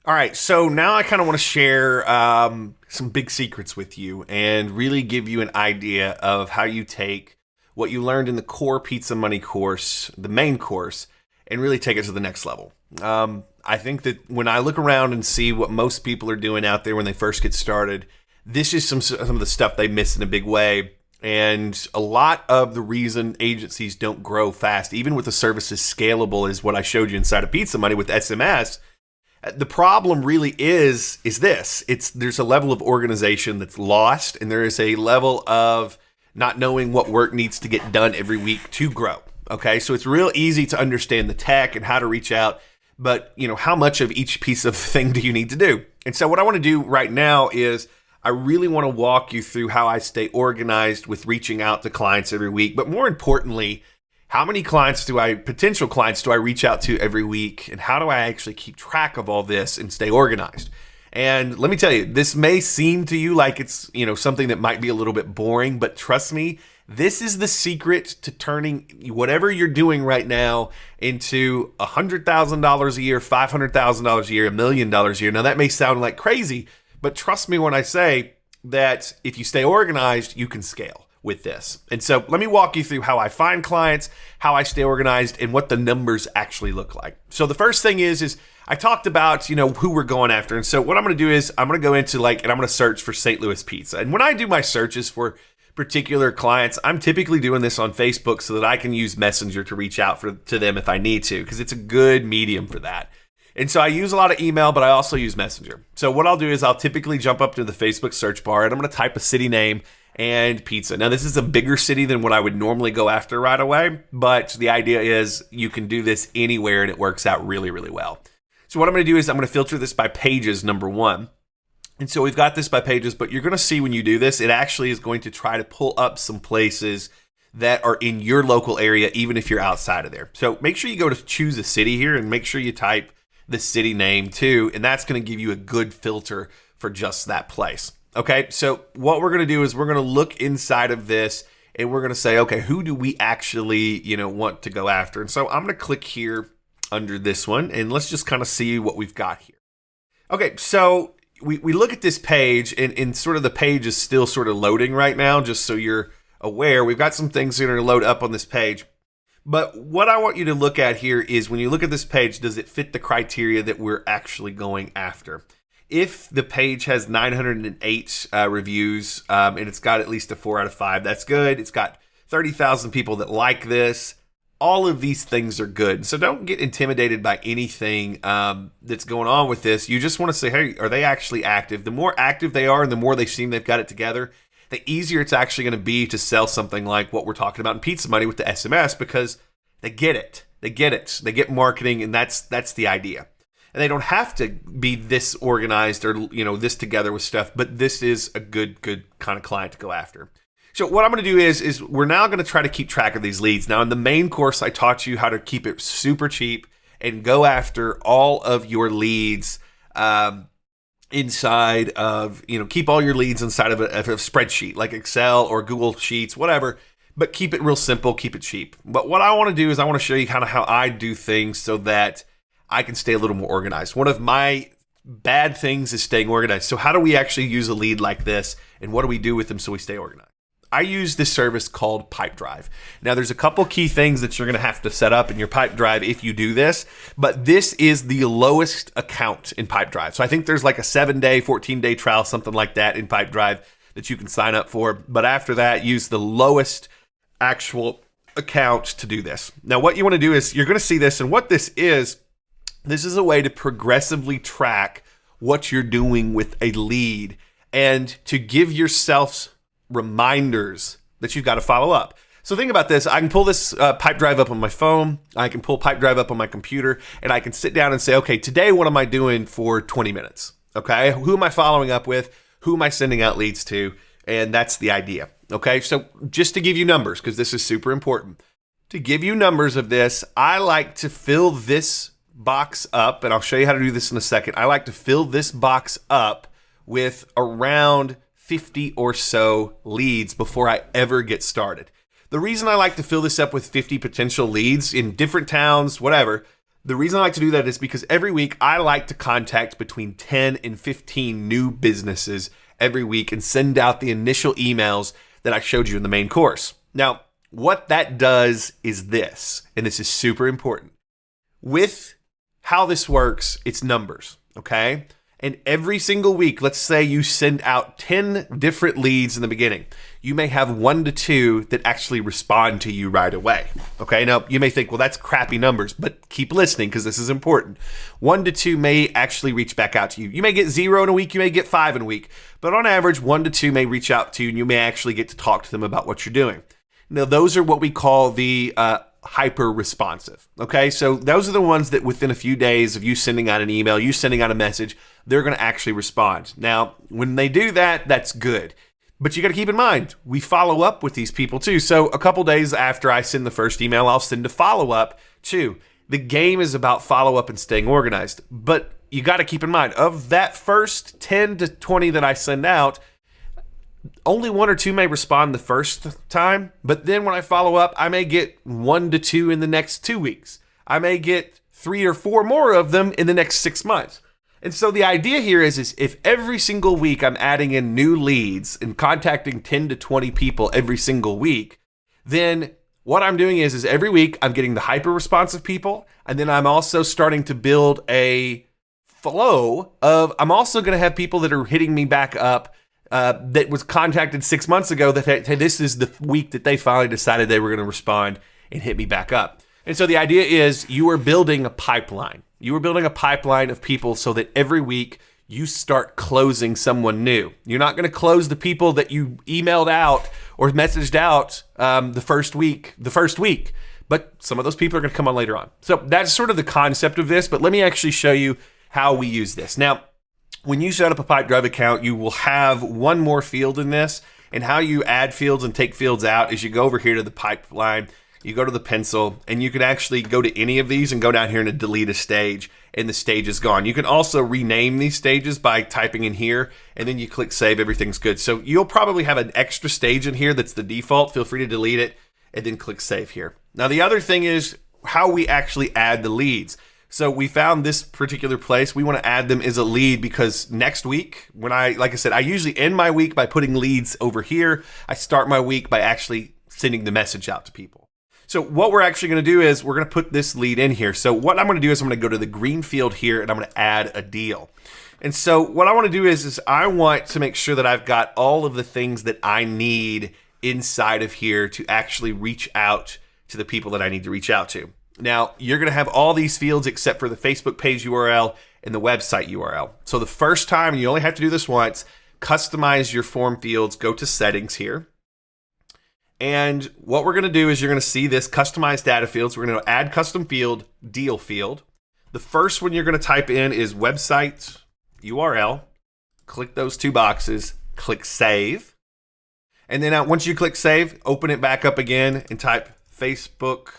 All right, so now I kind of want to share some big secrets with you and really give you an idea of how you take what you learned in the core Pizza Money course, the main course, and really take it to the next level. I think that when I look around and see what most people are doing out there when they first get started, this is some of the stuff they miss in a big way. And a lot of the reason agencies don't grow fast, even with the services scalable, is what I showed you inside of Pizza Money with SMS. The problem really is this. There's a level of organization that's lost, and there is a level of not knowing what work needs to get done every week to grow. Okay, so it's real easy to understand the tech and how to reach out, but how much of each piece of thing do you need to do? And so what I want to do right now is I really want to walk you through how I stay organized with reaching out to clients every week, but more importantly, how many potential clients do I reach out to every week? And how do I actually keep track of all this and stay organized? And let me tell you, this may seem to you like it's, something that might be a little bit boring, but trust me, this is the secret to turning whatever you're doing right now into $100,000 a year, $500,000 a year, $1,000,000 a year. Now that may sound like crazy, but trust me when I say that if you stay organized, you can scale with this. And so let me walk you through how I find clients, how I stay organized, and what the numbers actually look like. So the first thing is I talked about, who we're going after. And so what I'm going to do is I'm going to go into and I'm going to search for St. Louis pizza. And when I do my searches for particular clients, I'm typically doing this on Facebook so that I can use Messenger to reach out to them if I need to, because it's a good medium for that. And so I use a lot of email, but I also use Messenger. So what I'll do is I'll typically jump up to the Facebook search bar and I'm going to type a city name and pizza. Now, this is a bigger city than what I would normally go after right away, but the idea is you can do this anywhere and it works out really, really well. So what I'm going to do is I'm going to filter this by pages, number one. And so we've got this by pages, but you're going to see when you do this, it actually is going to try to pull up some places that are in your local area, even if you're outside of there. So make sure you go to choose a city here and make sure you type the city name too, and that's going to give you a good filter for just that place. Okay, so what we're going to do is we're going to look inside of this and we're going to say, okay, who do we actually, want to go after? And so I'm going to click here under this one and let's just kind of see what we've got here. Okay, so we look at this page and sort of the page is still sort of loading right now, just so you're aware. We've got some things that are going to load up on this page. But what I want you to look at here is when you look at this page, does it fit the criteria that we're actually going after? If the page has 908 reviews and it's got at least a 4 out of 5, that's good. It's got 30,000 people that like this. All of these things are good. So don't get intimidated by anything that's going on with this. You just want to say, hey, are they actually active? The more active they are and the more they seem they've got it together, the easier it's actually going to be to sell something like what we're talking about in Pizza Money with the SMS, because they get it. They get it. They get marketing, and that's the idea. And they don't have to be this organized or this together with stuff, but this is a good kind of client to go after. So what I'm going to do is we're now going to try to keep track of these leads. Now in the main course, I taught you how to keep it super cheap and go after all of your leads inside of, keep all your leads inside of a spreadsheet like Excel or Google Sheets, whatever, but keep it real simple, keep it cheap. But what I want to do is I want to show you kind of how I do things so that I can stay a little more organized. One of my bad things is staying organized. So how do we actually use a lead like this and what do we do with them so we stay organized? I use this service called Pipedrive. Now, there's a couple key things that you're going to have to set up in your Pipedrive if you do this, but this is the lowest account in Pipedrive. So I think there's like a 7-day, 14-day trial, something like that in Pipedrive that you can sign up for. But after that, use the lowest actual account to do this. Now, what you want to do is you're going to see this, and what this is a way to progressively track what you're doing with a lead and to give yourself reminders that you've got to follow up. So think about this. I can pull this Pipedrive up on my phone. I can pull Pipedrive up on my computer, and I can sit down and say, okay, today what am I doing for 20 minutes? Okay, who am I following up with? Who am I sending out leads to? And that's the idea. Okay, so just to give you numbers, because this is super important. To give you numbers of this, I like to fill this box up, and I'll show you how to do this in a second. I like to fill this box up with around 50 or so leads before I ever get started. The reason I like to fill this up with 50 potential leads in different towns, whatever, The reason I like to do that is because every week I like to contact between 10 and 15 new businesses every week and send out the initial emails that I showed you in the main course. Now, what that does is this, and this is super important. With how this works, it's numbers, okay? And every single week, let's say you send out 10 different leads in the beginning. You may have 1 to 2 that actually respond to you right away. Okay, now you may think, well, that's crappy numbers, but keep listening because this is important. 1 to 2 may actually reach back out to you. You may get 0 in a week, you may get 5 in a week, but on average, 1 to 2 may reach out to you and you may actually get to talk to them about what you're doing. Now, those are what we call the hyper responsive. Okay, so those are the ones that within a few days of you sending out an email, you sending out a message, they're going to actually respond. Now, when they do that, that's good. But you got to keep in mind, we follow up with these people too. So a couple days after I send the first email, I'll send a follow-up too. The game is about follow-up and staying organized. But you got to keep in mind, of that first 10 to 20 that I send out, only 1 or 2 may respond the first time. But then when I follow up, I may get 1 to 2 in the next 2 weeks. I may get 3 or 4 more of them in the next 6 months. And so the idea here is if every single week I'm adding in new leads and contacting 10 to 20 people every single week, then what I'm doing is every week I'm getting the hyper responsive people, and then I'm also starting to build a flow of, I'm also going to have people that are hitting me back up that was contacted 6 months ago that, hey, this is the week that they finally decided they were going to respond and hit me back up. And so the idea is you are building a pipeline. You are building a pipeline of people so that every week you start closing someone new. You're not going to close the people that you emailed out or messaged out the first week, but some of those people are going to come on later on. So that's sort of the concept of this, but let me actually show you how we use this. Now, when you set up a Pipedrive account, you will have one more field in this, and how you add fields and take fields out is you go over here to the pipeline, you go to the pencil, and you can actually go to any of these and go down here and delete a stage, and the stage is gone. You can also rename these stages by typing in here, and then you click save, everything's good. So you'll probably have an extra stage in here that's the default. Feel free to delete it, and then click save here. Now the other thing is how we actually add the leads. So we found this particular place. We want to add them as a lead because next week, like I said, I usually end my week by putting leads over here. I start my week by actually sending the message out to people. So what we're actually going to do is we're going to put this lead in here. So what I'm going to do is I'm going to go to the green field here and I'm going to add a deal. And so what I want to do is I want to make sure that I've got all of the things that I need inside of here to actually reach out to the people that I need to reach out to. Now, you're going to have all these fields except for the Facebook page URL and the website URL. So the first time, and you only have to do this once, customize your form fields, go to settings here. And what we're going to do is you're going to see this customize data fields. We're going to add custom field, deal field. The first one you're going to type in is website URL. Click those 2 boxes, click save. And then once you click save, open it back up again and type Facebook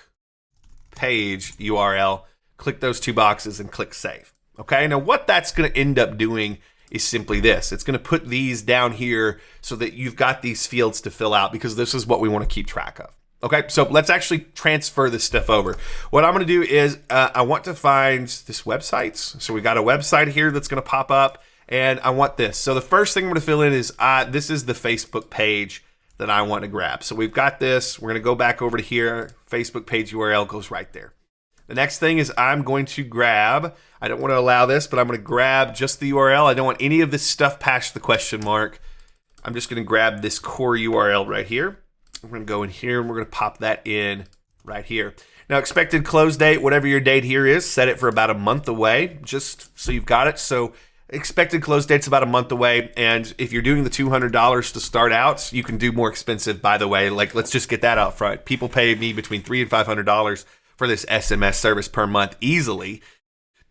page URL. Click those 2 boxes and click save. Okay, now what that's going to end up doing is simply this. It's going to put these down here so that you've got these fields to fill out because this is what we want to keep track of. Okay, so let's actually transfer this stuff over. What I'm going to do is I want to find this website. So we got a website here that's going to pop up, and I want this. So the first thing I'm going to fill in is this is the Facebook page that I want to grab. So we've got this. We're going to go back over to here. Facebook page URL goes right there. The next thing is I'm going to grab, I don't want to allow this, but I'm going to grab just the URL. I don't want any of this stuff past the question mark. I'm just going to grab this core URL right here. We're going to go in here and we're going to pop that in right here. Now, expected close date, whatever your date here is, set it for about a month away, just so you've got it. So expected close date's about a month away. And if you're doing the $200 to start out, you can do more expensive, by the way. Like, let's just get that out front. People pay me between $300 and $500 for this SMS service per month easily.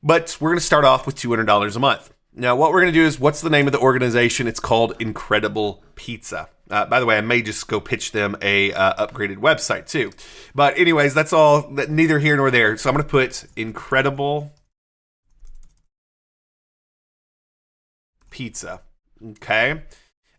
But we're going to start off with $200 a month. Now, what we're going to do is, what's the name of the organization? It's called Incredible Pizza. By the way, I may just go pitch them a upgraded website too. But anyways, that's all, neither here nor there. So I'm going to put Incredible Pizza. Okay.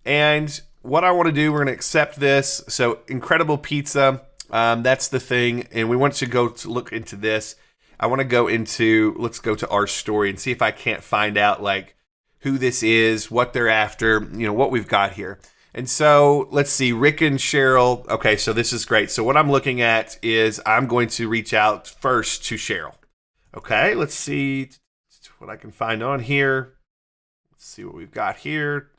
And what I want to do, we're going to accept this. So Incredible Pizza, that's the thing. And we want to go to look into this. I want to go into, let's go to our story and see if I can't find out like who this is, what they're after, what we've got here. And so let's see, Rick and Cheryl. Okay, so this is great. So what I'm looking at is I'm going to reach out first to Cheryl. Okay, let's see what I can find on here. Let's see what we've got here.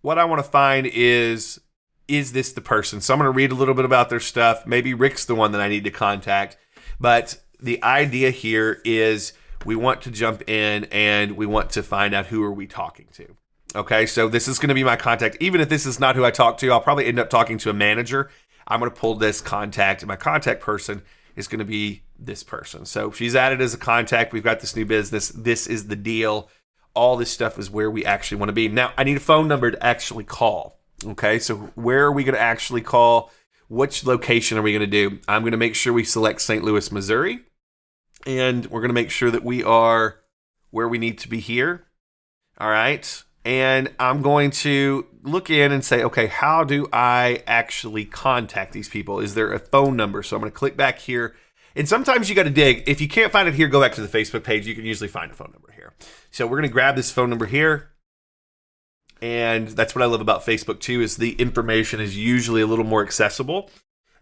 What I want to find is this the person? So I'm going to read a little bit about their stuff. Maybe Rick's the one that I need to contact. But the idea here is we want to jump in and we want to find out who are we talking to. Okay, so this is going to be my contact. Even if this is not who I talk to, I'll probably end up talking to a manager. I'm going to pull this contact, and my contact person is going to be this person. So she's added as a contact. We've got this new business. This is the deal. All this stuff is where we actually want to be. Now, I need a phone number to actually call. Okay, so where are we going to actually call? Which location are we going to do? I'm going to make sure we select St. Louis, Missouri. And we're going to make sure that we are where we need to be here. All right. And I'm going to look in and say, okay, how do I actually contact these people? Is there a phone number? So I'm going to click back here. And sometimes you got to dig. If you can't find it here, go back to the Facebook page. You can usually find a phone number here. So we're going to grab this phone number here. And that's what I love about Facebook too, is the information is usually a little more accessible.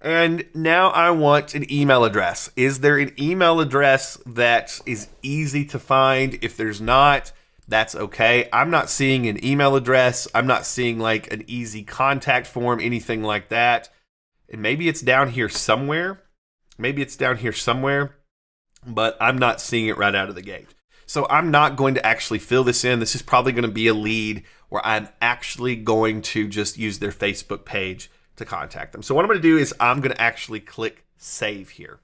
And now I want an email address. Is there an email address that is easy to find? If there's not, that's okay. I'm not seeing an email address. I'm not seeing like an easy contact form, anything like that. And maybe it's down here somewhere. But I'm not seeing it right out of the gate. So I'm not going to actually fill this in. This is probably going to be a lead where I'm actually going to just use their Facebook page to contact them. So what I'm going to do is I'm going to actually click save here.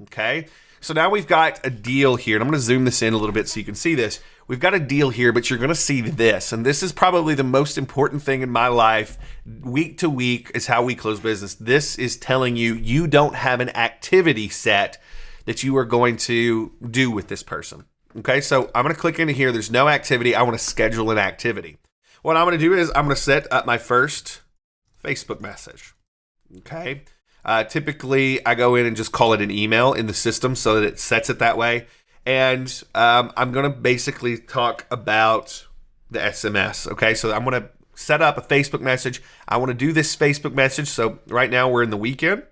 Okay. So now we've got a deal here, and I'm going to zoom this in a little bit so you can see this. We've got a deal here, but you're going to see this. And this is probably the most important thing in my life. Week to week is how we close business. This is telling you you don't have an activity set that you are going to do with this person. Okay, so I'm going to click into here. There's no activity. I want to schedule an activity. What I'm going to do is I'm going to set up my first Facebook message. Okay. Typically, I go in and just call it an email in the system so that it sets it that way. And I'm going to basically talk about the SMS. Okay, so I'm going to set up a Facebook message. I want to do this Facebook message. So right now we're in the weekend.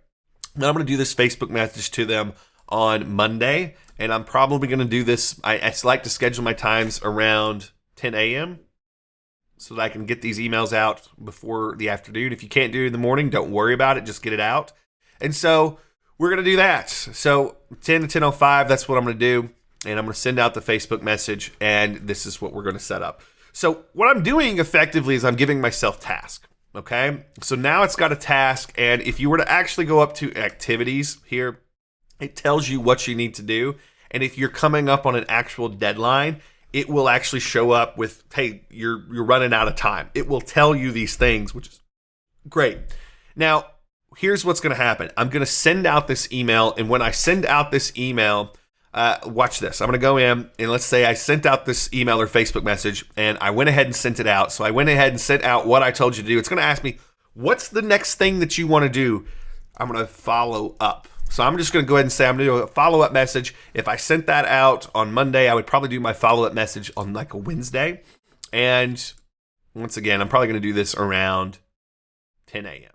Now I'm going to do this Facebook message to them on Monday. And I'm probably going to do this. I like to schedule my times around 10 a.m. so that I can get these emails out before the afternoon. If you can't do it in the morning, don't worry about it. Just get it out. And so we're going to do that. So 10 to 10:05, that's what I'm going to do. And I'm going to send out the Facebook message. And this is what we're going to set up. So what I'm doing effectively is I'm giving myself task. Okay. So now it's got a task. And if you were to actually go up to activities here, it tells you what you need to do. And if you're coming up on an actual deadline, it will actually show up with, hey, you're running out of time. It will tell you these things, which is great. Now, here's what's going to happen. I'm going to send out this email. And when I send out this email, watch this. I'm going to go in and let's say I sent out this email or Facebook message and I went ahead and sent it out. So I went ahead and sent out what I told you to do. It's going to ask me, what's the next thing that you want to do? I'm going to follow up. So I'm just going to go ahead and say I'm going to do a follow-up message. If I sent that out on Monday, I would probably do my follow-up message on like a Wednesday. And once again, I'm probably going to do this around 10 a.m.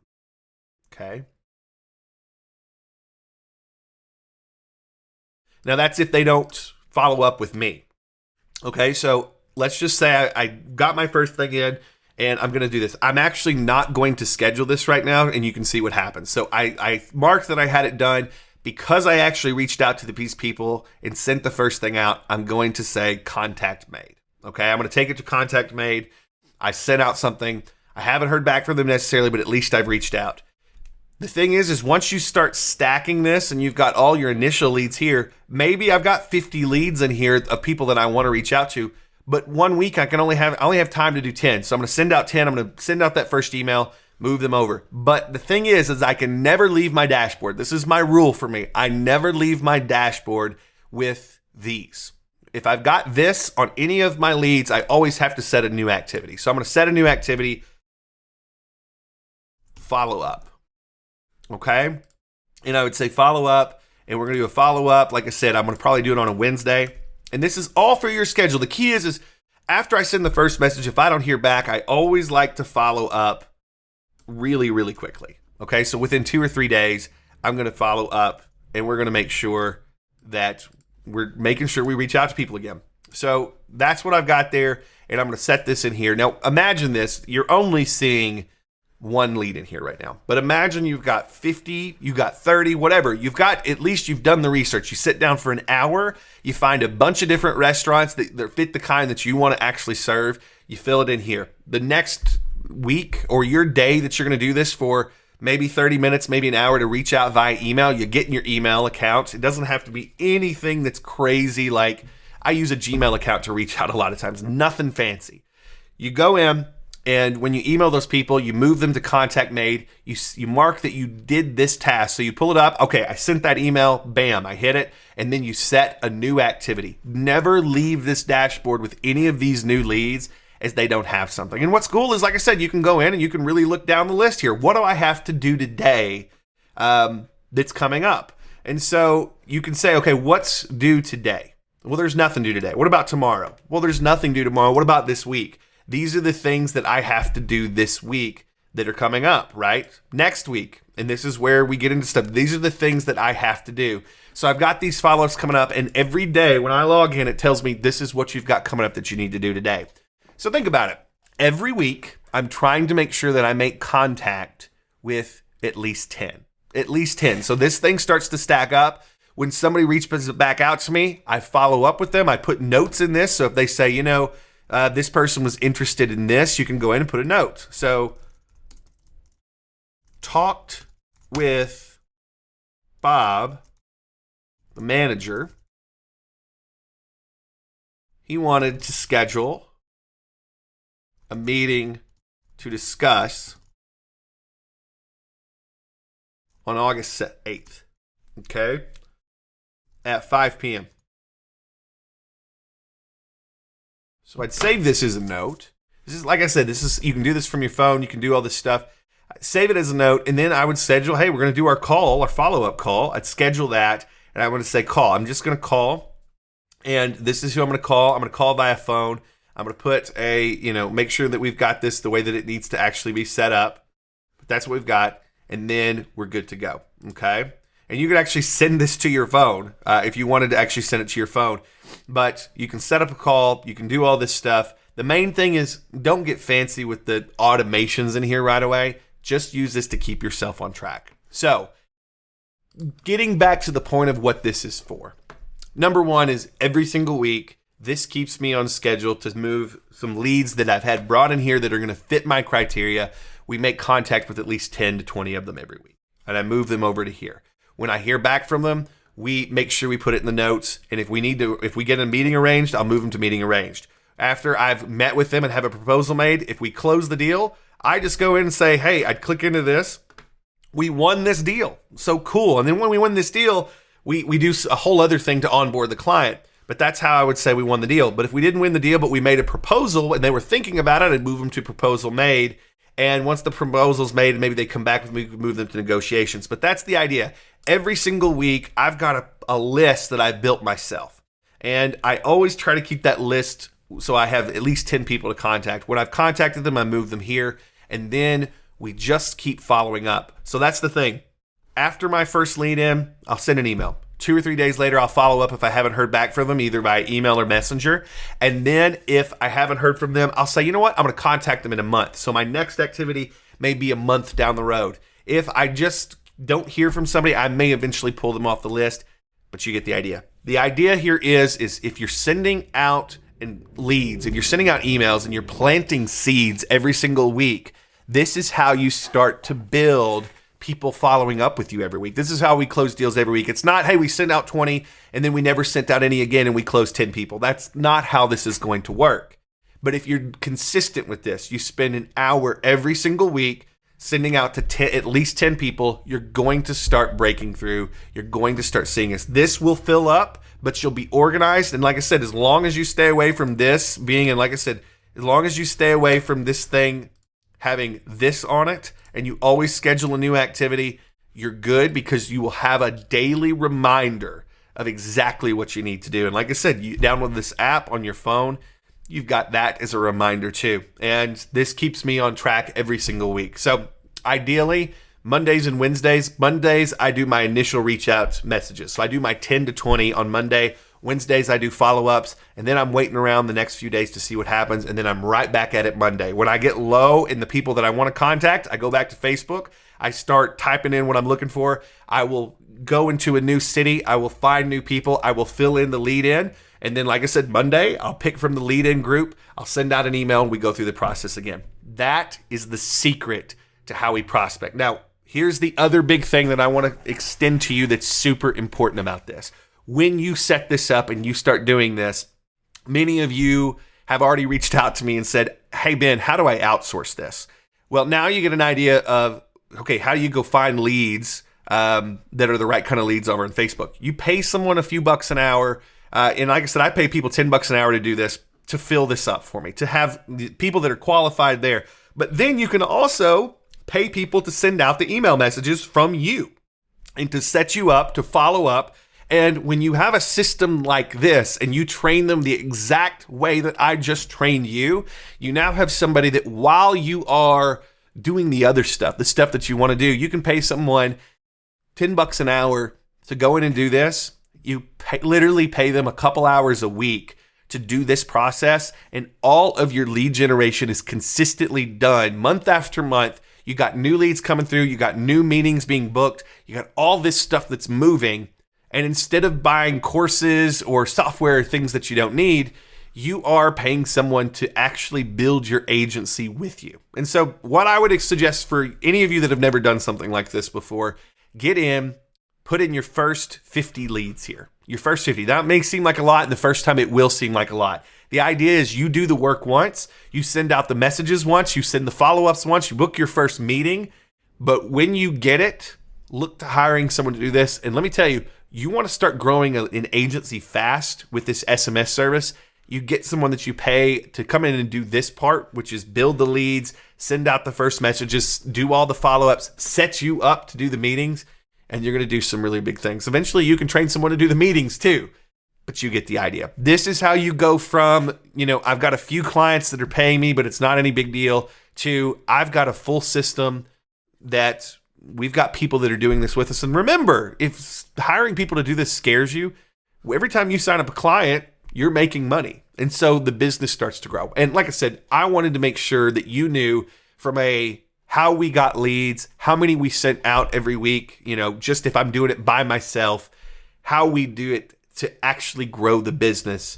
Okay. Now that's if they don't follow up with me. Okay, so let's just say I got my first thing in. And I'm going to do this. I'm actually not going to schedule this right now, and you can see what happens. So I marked that I had it done. Because I actually reached out to these people and sent the first thing out, I'm going to say contact made. Okay, I'm going to take it to contact made. I sent out something. I haven't heard back from them necessarily, but at least I've reached out. The thing is once you start stacking this and you've got all your initial leads here, maybe I've got 50 leads in here of people that I want to reach out to. But 1 week, I only have time to do 10. So I'm going to send out 10. I'm going to send out that first email, move them over. But the thing is I can never leave my dashboard. This is my rule for me. I never leave my dashboard with these. If I've got this on any of my leads, I always have to set a new activity. So I'm going to set a new activity, follow up. Okay. And I would say follow up, and we're going to do a follow up. Like I said, I'm going to probably do it on a Wednesday. And this is all for your schedule. The key is after I send the first message, if I don't hear back, I always like to follow up really, really quickly. Okay, so within 2 or 3 days, I'm going to follow up, and we're going to make sure that we're making sure we reach out to people again. So that's what I've got there, and I'm going to set this in here. Now, imagine this. You're only seeing one lead in here right now. But imagine you've got 50, you've got 30, whatever. At least you've done the research. You sit down for an hour, you find a bunch of different restaurants that fit the kind that you want to actually serve. You fill it in here. The next week or your day that you're going to do this for, maybe 30 minutes, maybe an hour to reach out via email. You get in your email account. It doesn't have to be anything that's crazy. Like I use a Gmail account to reach out a lot of times. Nothing fancy. You go in, and when you email those people, you move them to contact made. You mark that you did this task. So you pull it up. Okay, I sent that email. Bam, I hit it. And then you set a new activity. Never leave this dashboard with any of these new leads as they don't have something. And what's cool is, like I said, you can go in and you can really look down the list here. What do I have to do today that's coming up? And so you can say, okay, what's due today? Well, there's nothing due today. What about tomorrow? Well, there's nothing due tomorrow. What about this week? These are the things that I have to do this week that are coming up, right? Next week. And this is where we get into stuff. These are the things that I have to do. So I've got these follow-ups coming up, and every day when I log in, it tells me this is what you've got coming up that you need to do today. So think about it. Every week, I'm trying to make sure that I make contact with at least 10. At least 10. So this thing starts to stack up. When somebody reaches back out to me, I follow up with them. I put notes in this. So if they say, this person was interested in this, you can go in and put a note. So, talked with Bob, the manager. He wanted to schedule a meeting to discuss on August 8th, okay, at 5 p.m. So I'd save this as a note. This is, like I said, you can do this from your phone. You can do all this stuff. Save it as a note, and then I would schedule, hey, we're going to do our call, our follow-up call. I'd schedule that, and I want to say call. I'm just going to call, and this is who I'm going to call. I'm going to call via phone. I'm going to put make sure that we've got this the way that it needs to actually be set up. That's what we've got, and then we're good to go, okay? And you can actually send this to your phone if you wanted to actually send it to your phone. But you can set up a call. You can do all this stuff. The main thing is don't get fancy with the automations in here right away. Just use this to keep yourself on track. So getting back to the point of what this is for. Number one is every single week, this keeps me on schedule to move some leads that I've had brought in here that are going to fit my criteria. We make contact with at least 10 to 20 of them every week. And I move them over to here. When I hear back from them, we make sure we put it in the notes. And if we get a meeting arranged, I'll move them to meeting arranged. After I've met with them and have a proposal made, if we close the deal, I just go in and say, hey, I'd click into this. We won this deal. So cool. And then when we win this deal, we do a whole other thing to onboard the client. But that's how I would say we won the deal. But if we didn't win the deal, but we made a proposal and they were thinking about it, I'd move them to proposal made. And once the proposal's made, maybe they come back with me, we move them to negotiations. But that's the idea. Every single week, I've got a list that I've built myself. And I always try to keep that list so I have at least 10 people to contact. When I've contacted them, I move them here. And then we just keep following up. So that's the thing. After my first lead in, I'll send an email. 2 or 3 days later, I'll follow up if I haven't heard back from them, either by email or messenger. And then if I haven't heard from them, I'll say, you know what? I'm going to contact them in a month. So my next activity may be a month down the road. If I just don't hear from somebody, I may eventually pull them off the list, but you get the idea. The idea here is if you're sending out leads, if you're sending out emails and you're planting seeds every single week, this is how you start to build people following up with you every week. This is how we close deals every week. It's not, hey, we sent out 20 and then we never sent out any again and we closed 10 people. That's not how this is going to work. But if you're consistent with this, you spend an hour every single week sending out to at least 10 people, you're going to start breaking through. You're going to start seeing this. This will fill up, but you'll be organized. And like I said, as long as you stay away from this being, and like I said, as long as you stay away from this thing having this on it, and you always schedule a new activity, you're good because you will have a daily reminder of exactly what you need to do. And like I said, you download this app on your phone, you've got that as a reminder too. And this keeps me on track every single week. So ideally, Mondays and Wednesdays. Mondays, I do my initial reach out messages. So I do my 10 to 20 on Monday. Wednesdays, I do follow-ups, and then I'm waiting around the next few days to see what happens, and then I'm right back at it Monday. When I get low in the people that I want to contact, I go back to Facebook. I start typing in what I'm looking for. I will go into a new city. I will find new people. I will fill in the lead in. And then, like I said, Monday, I'll pick from the lead in group. I'll send out an email, and we go through the process again. That is the secret to how we prospect. Now, here's the other big thing that I want to extend to you that's super important about this. When you set this up and you start doing this, many of you have already reached out to me and said, hey, Ben, how do I outsource this? Well, now you get an idea of, okay, how do you go find leads that are the right kind of leads over on Facebook? You pay someone a few bucks an hour. And like I said, I pay people $10 an hour to do this, to fill this up for me, to have the people that are qualified there. But then you can also pay people to send out the email messages from you and to set you up, to follow up. And when you have a system like this and you train them the exact way that I just trained you, you now have somebody that while you are doing the other stuff, the stuff that you want to do, you can pay someone $10 an hour to go in and do this. You literally pay them a couple hours a week to do this process, and all of your lead generation is consistently done month after month. You got new leads coming through. You got new meetings being booked. You got all this stuff that's moving. And instead of buying courses or software, things that you don't need, you are paying someone to actually build your agency with you. And so what I would suggest for any of you that have never done something like this before, get in, put in your first 50 leads here. Your first 50. That may seem like a lot, and the first time it will seem like a lot. The idea is you do the work once, you send out the messages once, you send the follow-ups once, you book your first meeting. But when you get it, look to hiring someone to do this. And let me tell you, you want to start growing an agency fast with this SMS service. You get someone that you pay to come in and do this part, which is build the leads, send out the first messages, do all the follow-ups, set you up to do the meetings, and you're going to do some really big things. Eventually, you can train someone to do the meetings too. But you get the idea. This is how you go from, I've got a few clients that are paying me, but it's not any big deal, to I've got a full system that we've got people that are doing this with us. And remember, if hiring people to do this scares you, every time you sign up a client, you're making money. And so the business starts to grow. And like I said, I wanted to make sure that you knew from how we got leads, how many we sent out every week, just if I'm doing it by myself, how we do it to actually grow the business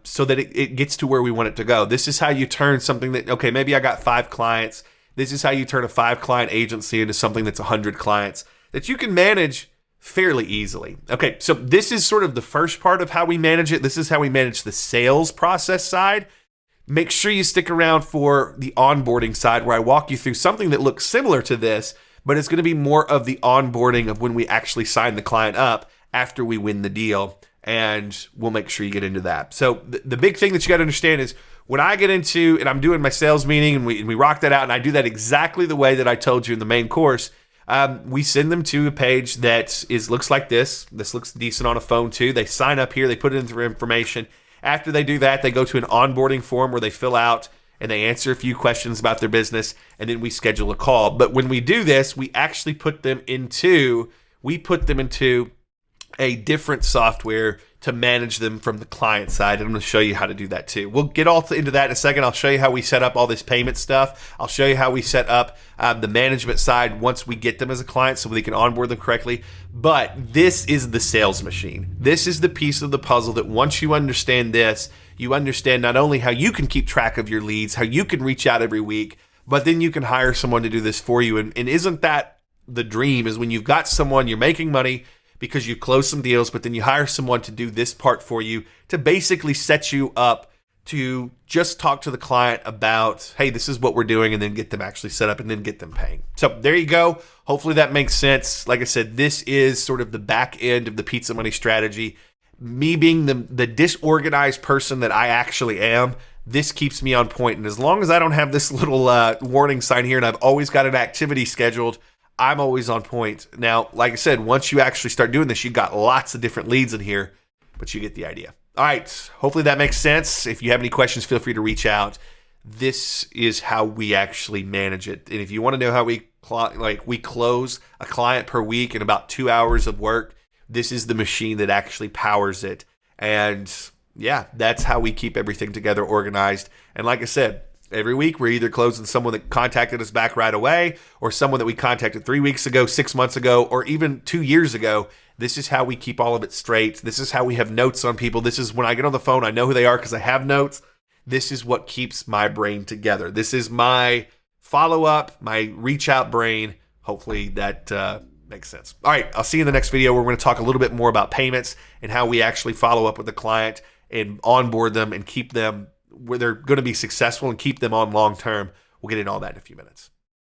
so that it gets to where we want it to go. This is how you turn something that, okay, maybe I got 5 clients. This is how you turn a 5-client agency into something that's 100 clients that you can manage fairly easily. Okay, so this is sort of the first part of how we manage it. This is how we manage the sales process side. Make sure you stick around for the onboarding side where I walk you through something that looks similar to this, but it's going to be more of the onboarding of when we actually sign the client up after we win the deal, and we'll make sure you get into that. So the big thing that you got to understand is when I get into, and I'm doing my sales meeting, and we rock that out, and I do that exactly the way that I told you in the main course, we send them to a page that looks like this. This looks decent on a phone too. They sign up here, they put in their information. After they do that, they go to an onboarding form where they fill out and they answer a few questions about their business, and then we schedule a call. But when we do this, we actually put them into a different software to manage them from the client side. And I'm going to show you how to do that too. We'll get into that in a second. I'll show you how we set up all this payment stuff. I'll show you how we set up the management side once we get them as a client so we can onboard them correctly. But this is the sales machine. This is the piece of the puzzle that once you understand this, you understand not only how you can keep track of your leads, how you can reach out every week, but then you can hire someone to do this for you. And isn't that the dream, is when you've got someone, you're making money because you close some deals, but then you hire someone to do this part for you to basically set you up to just talk to the client about, hey, this is what we're doing, and then get them actually set up and then get them paying. So there you go. Hopefully that makes sense. Like I said, this is sort of the back end of the Pizza Money strategy. Me being the disorganized person that I actually am, this keeps me on point. And as long as I don't have this little warning sign here and I've always got an activity scheduled, I'm always on point. Now, like I said, once you actually start doing this, you've got lots of different leads in here, but you get the idea. All right. Hopefully that makes sense. If you have any questions, feel free to reach out. This is how we actually manage it. And if you want to know how we close a client per week in about 2 hours of work, this is the machine that actually powers it. And yeah, that's how we keep everything together, organized. And like I said, every week we're either closing someone that contacted us back right away, or someone that we contacted 3 weeks ago, 6 months ago, or even 2 years ago. This is how we keep all of it straight. This is how we have notes on people. This is when I get on the phone, I know who they are because I have notes. This is what keeps my brain together. This is my follow-up, my reach-out brain. Hopefully that makes sense. All right, I'll see you in the next video where we're going to talk a little bit more about payments and how we actually follow up with the client and onboard them and keep them where they're going to be successful and keep them on long-term. We'll get into all that in a few minutes.